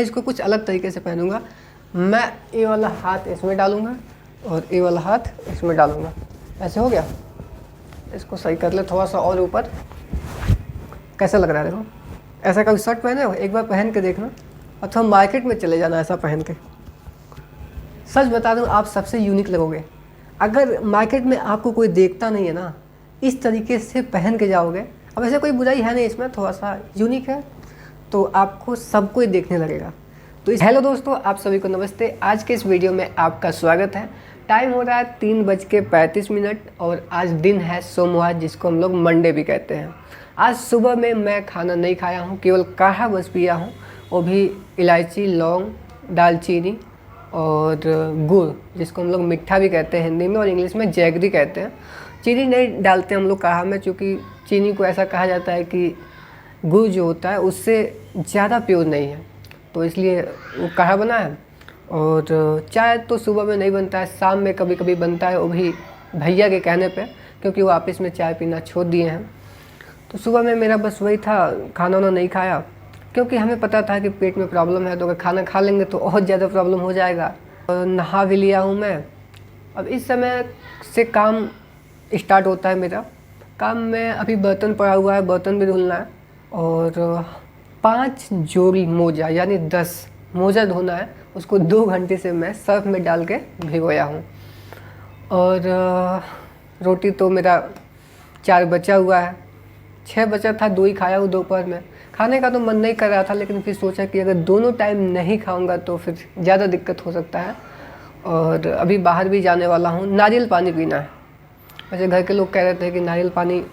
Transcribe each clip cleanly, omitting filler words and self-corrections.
इसको कुछ अलग तरीके से पहनूंगा। मैं ये वाला हाथ इसमें डालूंगा और ये वाला हाथ इसमें डालूंगा। ऐसे हो गया। इसको सही कर ले थोड़ा सा और ऊपर। कैसा लग रहा है देखो। ऐसा कभी शर्ट पहने हो? एक बार पहन के देखना, अथवा मार्केट में चले जाना ऐसा पहन के। सच बता दूं, आप सबसे यूनिक लगोगे। अगर मार्केट में आपको कोई देखता नहीं है ना, इस तरीके से पहन के जाओगे, अब ऐसे कोई बुराई है नहीं इसमें, थोड़ा सा यूनिक है तो आपको सब कोई देखने लगेगा। तो हेलो दोस्तों, आप सभी को नमस्ते। आज के इस वीडियो में आपका स्वागत है। टाइम हो रहा है 3:35 और आज दिन है सोमवार, जिसको हम लोग मंडे भी कहते हैं। आज सुबह में मैं खाना नहीं खाया हूँ, केवल काढ़ा बस पिया हूँ, वो भी इलायची, लौंग, दालचीनी और गुड़, जिसको हम लोग मिट्ठा भी कहते हैं हिंदी में और इंग्लिश में जैगरी कहते हैं। चीनी नहीं डालते हम लोग काढ़ा में, क्योंकि चीनी को ऐसा कहा जाता है कि गुड़ जो होता है उससे ज़्यादा प्योर नहीं है, तो इसलिए वो काढ़ा बना है। और चाय तो सुबह में नहीं बनता है, शाम में कभी कभी बनता है, वो भी भैया के कहने पे, क्योंकि वो ऑफिस में चाय पीना छोड़ दिए हैं। तो सुबह में मेरा बस वही था, खाना वाना नहीं खाया, क्योंकि हमें पता था कि पेट में प्रॉब्लम है, तो अगर खाना खा लेंगे तो और ज़्यादा प्रॉब्लम हो जाएगा। और नहा भी लिया हूँ मैं। अब इस समय से काम स्टार्ट होता है मेरा। काम में अभी बर्तन पड़ा हुआ है, बर्तन भी धुलना है और 5 जोड़ी मोजा यानी 10 मोजा धोना है। उसको 2 घंटे से मैं सर्फ में डाल के भिगोया हूँ। और रोटी तो मेरा 4 बचा हुआ है, 6 बचा था, 2 ही खाया हूँ दोपहर में। खाने का तो मन नहीं कर रहा था, लेकिन फिर सोचा कि अगर दोनों टाइम नहीं खाऊंगा तो फिर ज़्यादा दिक्कत हो सकता है। और अभी बाहर भी जाने वाला हूँ, नारियल पानी पीना है। वैसे घर के लोग कह रहे थे कि नारियल पानी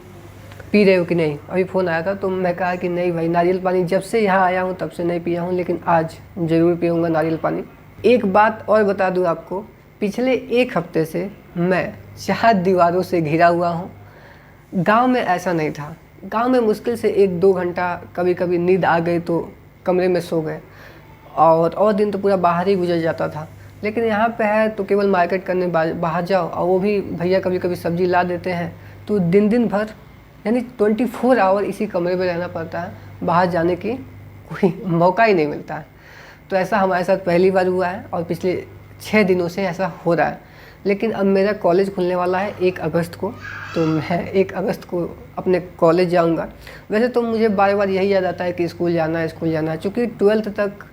पी रहे हो कि नहीं, अभी फ़ोन आया था तो मैं कहा कि नहीं भाई, नारियल पानी जब से यहाँ आया हूँ तब से नहीं पिया हूँ, लेकिन आज ज़रूर पीऊँगा नारियल पानी। एक बात और बता दूँ आपको, पिछले 1 हफ्ते से मैं 4 दीवारों से घिरा हुआ हूँ। गांव में ऐसा नहीं था। गांव में मुश्किल से 1-2 घंटा कभी कभी नींद आ गई तो कमरे में सो गए, और दिन तो पूरा बाहर ही गुजर जाता था। लेकिन यहाँ पे है तो केवल मार्केट करने बाहर जाओ, और वो भी भैया कभी कभी सब्जी ला देते हैं, तो दिन भर यानी 24 आवर इसी कमरे में रहना पड़ता है, बाहर जाने की कोई मौका ही नहीं मिलता है। तो ऐसा हमारे साथ पहली बार हुआ है और पिछले 6 दिनों से ऐसा हो रहा है। लेकिन अब मेरा कॉलेज खुलने वाला है 1 अगस्त को, तो मैं 1 अगस्त को अपने कॉलेज जाऊंगा। वैसे तो मुझे बार बार यही याद आता है कि स्कूल जाना है, चूँकि 12th तक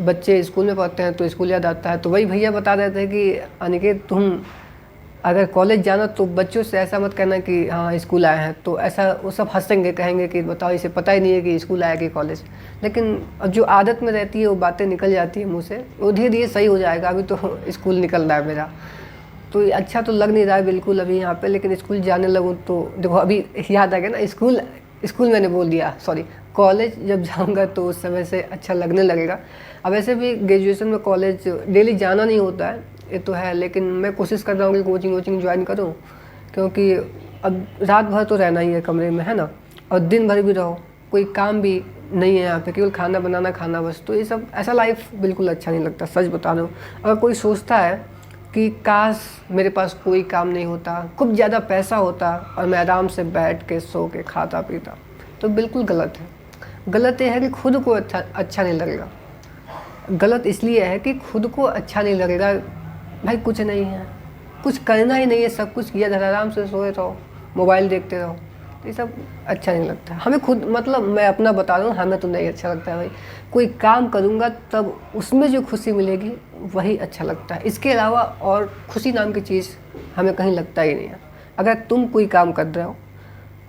बच्चे स्कूल में पढ़ते हैं तो स्कूल याद आता है। तो वही भैया बता रहे थे कि अनिकेत, तुम अगर कॉलेज जाना तो बच्चों से ऐसा मत कहना कि हाँ स्कूल आए हैं, तो ऐसा वो सब हंसेंगे, कहेंगे कि बताओ इसे पता ही नहीं है कि स्कूल आया कि कॉलेज। लेकिन अब जो आदत में रहती है वो बातें निकल जाती है मुँह से, वो धीरे धीरे सही हो जाएगा। अभी तो स्कूल निकल रहा है मेरा, तो अच्छा तो लग नहीं रहा है बिल्कुल अभी यहाँ पे, लेकिन स्कूल जाने लगूँ तो देखो अभी याद आ गया ना, स्कूल मैंने बोल दिया, सॉरी, कॉलेज जब जाऊँगा तो उस समय से अच्छा लगने लगेगा। अब ऐसे भी ग्रेजुएशन में कॉलेज डेली जाना नहीं होता है, ये तो है, लेकिन मैं कोशिश कर रहा हूँ कि कोचिंग ज्वाइन करूँ, क्योंकि अब रात भर तो रहना ही है कमरे में, है ना, और दिन भर भी रहो, कोई काम भी नहीं है यहाँ पे, केवल खाना बनाना, खाना बस। तो ये सब ऐसा लाइफ बिल्कुल अच्छा नहीं लगता, सच बता रहा हूँ। अगर कोई सोचता है कि काश मेरे पास कोई काम नहीं होता, खूब ज़्यादा पैसा होता और मैं आराम से बैठ के सो के खाता पीता, तो बिल्कुल गलत है। गलत ये है कि खुद को अच्छा नहीं लगेगा। गलत इसलिए है कि खुद को अच्छा नहीं लगेगा। भाई कुछ नहीं है, कुछ करना ही नहीं है, सब कुछ किया था, आराम से सोए रहो, मोबाइल देखते रहो, तो ये सब अच्छा नहीं लगता हमें। खुद मतलब मैं अपना बता रहा हूँ, हमें तो नहीं अच्छा लगता है भाई। कोई काम करूँगा तब उसमें जो खुशी मिलेगी वही अच्छा लगता है। इसके अलावा और खुशी नाम की चीज़ हमें कहीं लगता ही नहीं है। अगर तुम कोई काम कर रहे हो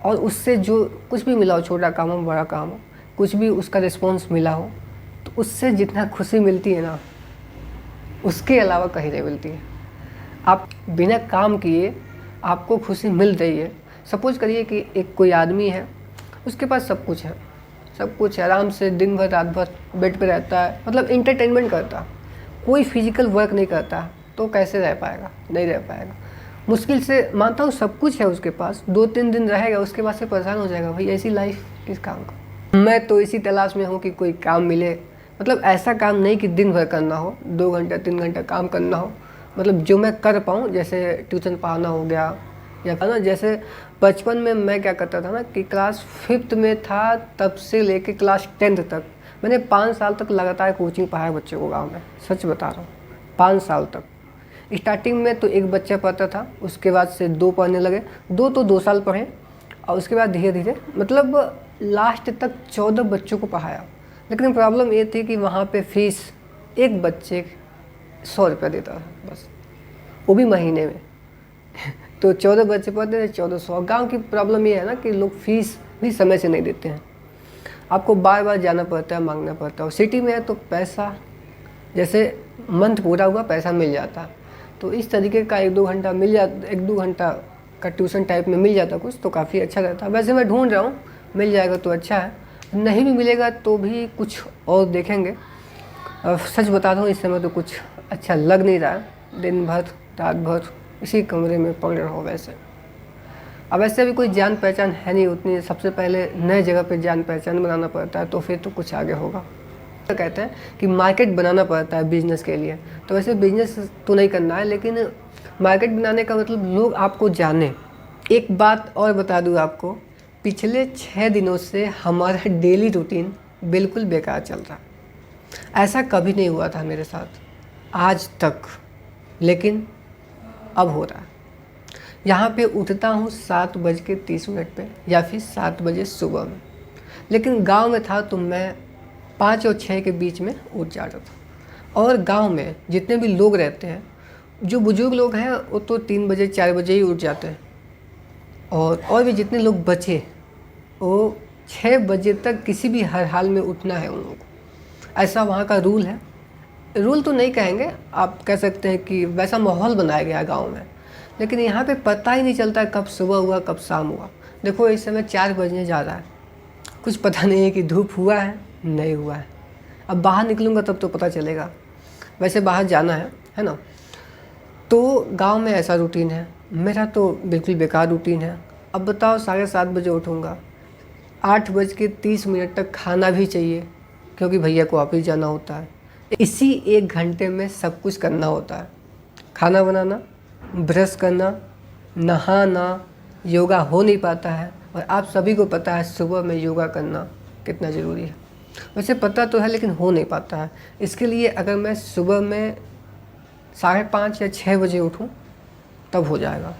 और उससे जो कुछ भी मिला हो, छोटा काम हो बड़ा काम हो, कुछ भी उसका रिस्पॉन्स मिला हो, तो उससे जितना खुशी मिलती है ना, उसके अलावा कहीं नहीं मिलती है। आप बिना काम किए आपको खुशी मिल रही है। सपोज करिए कि एक कोई आदमी है, उसके पास सब कुछ है, आराम से दिन भर रात भर बेड पे रहता है, मतलब इंटरटेनमेंट करता है, कोई फिजिकल वर्क नहीं करता, तो कैसे रह पाएगा? नहीं रह पाएगा। मुश्किल से, मानता हूँ सब कुछ है उसके पास, 2-3 दिन रहेगा, उसके बाद से परेशान हो जाएगा। भाई ऐसी लाइफ किस काम का? मैं तो इसी तलाश में हूँ कि कोई काम मिले, मतलब ऐसा काम नहीं कि दिन भर करना हो, 2 घंटा 3 घंटा काम करना हो, मतलब जो मैं कर पाऊँ। जैसे ट्यूशन पढ़ाना हो गया, या ना जैसे बचपन में मैं क्या करता था ना कि क्लास 5th में था तब से लेके क्लास 10th तक मैंने 5 साल तक लगातार कोचिंग पढ़ाया बच्चों को गाँव में, सच बता रहा हूँ 5 साल तक। स्टार्टिंग में तो एक बच्चा पढ़ता था, उसके बाद से 2 पढ़ने लगे, 2 तो 2 साल पढ़े, और उसके बाद धीरे धीरे मतलब लास्ट तक 14 बच्चों को पढ़ाया। लेकिन प्रॉब्लम ये थी कि वहाँ पे फीस एक बच्चे 100 रुपया देता था बस, वो भी महीने में। तो 14 बच्चे पढ़ते थे, 1400। गांव की प्रॉब्लम ये है ना कि लोग फीस भी समय से नहीं देते हैं, आपको बार बार जाना पड़ता है, मांगना पड़ता है। और सिटी में है तो पैसा जैसे मंथ पूरा हुआ पैसा मिल जाता, तो इस तरीके का 1-2 घंटा मिल जाता, 1-2 घंटा का ट्यूशन टाइप में मिल जाता कुछ, तो काफ़ी अच्छा रहता। वैसे मैं ढूंढ रहा हूँ, मिल जाएगा तो अच्छा है, नहीं भी मिलेगा तो भी कुछ और देखेंगे। सच बता रहा हूँ इस समय तो कुछ अच्छा लग नहीं रहा है, दिन भर रात भर इसी कमरे में पड़ रहा हूँ। वैसे अब ऐसे भी कोई जान पहचान है नहीं उतनी, सबसे पहले नए जगह पे जान पहचान बनाना पड़ता है, तो फिर तो कुछ आगे होगा। तो कहते हैं कि मार्केट बनाना पड़ता है बिजनेस के लिए, तो वैसे बिजनेस तो नहीं करना है, लेकिन मार्केट बनाने का मतलब लोग आपको जाने। एक बात और बता दूँ आपको, पिछले 6 दिनों से हमारा डेली रूटीन बिल्कुल बेकार चल रहा है। ऐसा कभी नहीं हुआ था मेरे साथ आज तक, लेकिन अब हो रहा है। यहाँ पे उठता हूँ 7:30 पे या फिर 7 बजे सुबह में, लेकिन गांव में था तो मैं 5 और 6 के बीच में उठ जाता था। और गांव में जितने भी लोग रहते हैं, जो बुजुर्ग लोग हैं वो तो 3 बजे 4 बजे ही उठ जाते हैं, और भी जितने लोग बचे वो 6 बजे तक किसी भी हर हाल में उठना है उन लोगों को। ऐसा वहाँ का रूल है, रूल तो नहीं कहेंगे, आप कह सकते हैं कि वैसा माहौल बनाया गया है गाँव में। लेकिन यहाँ पे पता ही नहीं चलता कब सुबह हुआ कब शाम हुआ। देखो इस समय 4 बजने जा रहा है, कुछ पता नहीं है कि धूप हुआ है नहीं हुआ है। अब बाहर निकलूँगा तब तो पता चलेगा, वैसे बाहर जाना है ना। तो गांव में ऐसा रूटीन है, मेरा तो बिल्कुल बेकार रूटीन है। अब बताओ 7:30 बजे उठूँगा, 8:30 तक खाना भी चाहिए क्योंकि भैया को ऑफिस जाना होता है। इसी 1 घंटे में सब कुछ करना होता है, खाना बनाना, ब्रश करना, नहाना, योगा हो नहीं पाता है। और आप सभी को पता है सुबह में योगा करना कितना ज़रूरी है। वैसे पता तो है लेकिन हो नहीं पाता है। इसके लिए अगर मैं सुबह में 5:30 या 6 बजे उठूं तब हो जाएगा,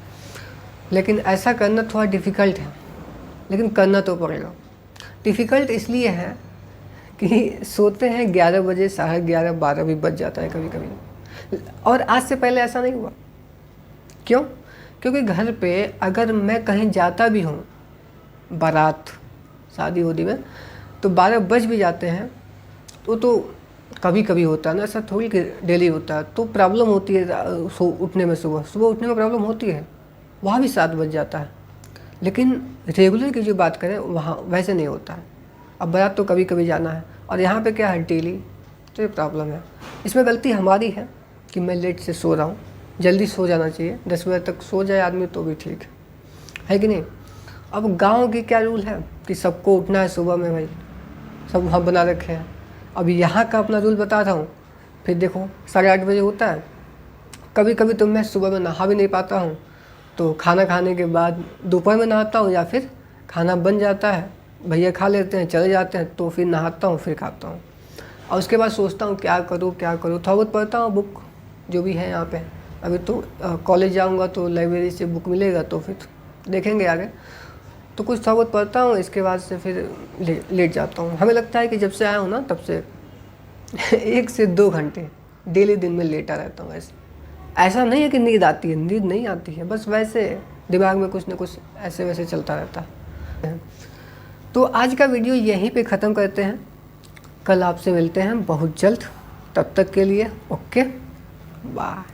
लेकिन ऐसा करना थोड़ा डिफ़िकल्ट है, लेकिन करना तो पड़ेगा। डिफ़िकल्ट इसलिए है कि सोते हैं 11 बजे, 11:30, 12 भी बज जाता है कभी कभी। और आज से पहले ऐसा नहीं हुआ। क्यों? क्योंकि घर पे अगर मैं कहीं जाता भी हूँ, बारात शादी होती में, तो 12 बज भी जाते हैं। तो कभी कभी होता है ना, ऐसा थोड़ी कि डेली होता है। तो प्रॉब्लम होती है उठने में, सुबह उठने में प्रॉब्लम होती है, वहाँ भी 7 बज जाता है। लेकिन रेगुलर की जो बात करें वहाँ वैसे नहीं होता है। अब बारात तो कभी कभी जाना है, और यहाँ पे क्या है डेली, तो ये प्रॉब्लम है। इसमें गलती हमारी है कि मैं लेट से सो रहा हूँ। जल्दी सो जाना चाहिए, 10 बजे तक सो जाए आदमी तो भी ठीक है कि नहीं। अब गांव की क्या रूल है कि सबको उठना है सुबह में, भाई सब वहाँ बना रखे हैं। अब यहाँ का अपना रूल बता रहा हूँ। फिर देखो 8:30 बजे होता है, कभी कभी तो मैं सुबह में नहा भी नहीं पाता हूँ, तो खाना खाने के बाद दोपहर में नहाता हूँ, या फिर खाना बन जाता है, भैया खा लेते हैं चले जाते हैं, तो फिर नहाता हूँ फिर खाता हूँ। और उसके बाद सोचता हूँ क्या करूँ, थोड़ा बहुत पढ़ता हूँ बुक जो भी है यहाँ पे। अभी तो कॉलेज जाऊँगा तो लाइब्रेरी से बुक मिलेगा, तो फिर देखेंगे आगे। तो कुछ थोड़ा बहुत पढ़ता हूँ, इसके बाद से फिर लेट जाता हूँ। हमें लगता है कि जब से आया हूँ ना तब से 1 से 2 घंटे डेली दिन में लेटा रहता हूँ। ऐसा नहीं है कि नींद आती है, नींद नहीं आती है, बस वैसे दिमाग में कुछ ना कुछ ऐसे वैसे चलता रहता है। तो आज का वीडियो यहीं पे ख़त्म करते हैं, कल आपसे मिलते हैं बहुत जल्द। तब तक के लिए ओके बाय।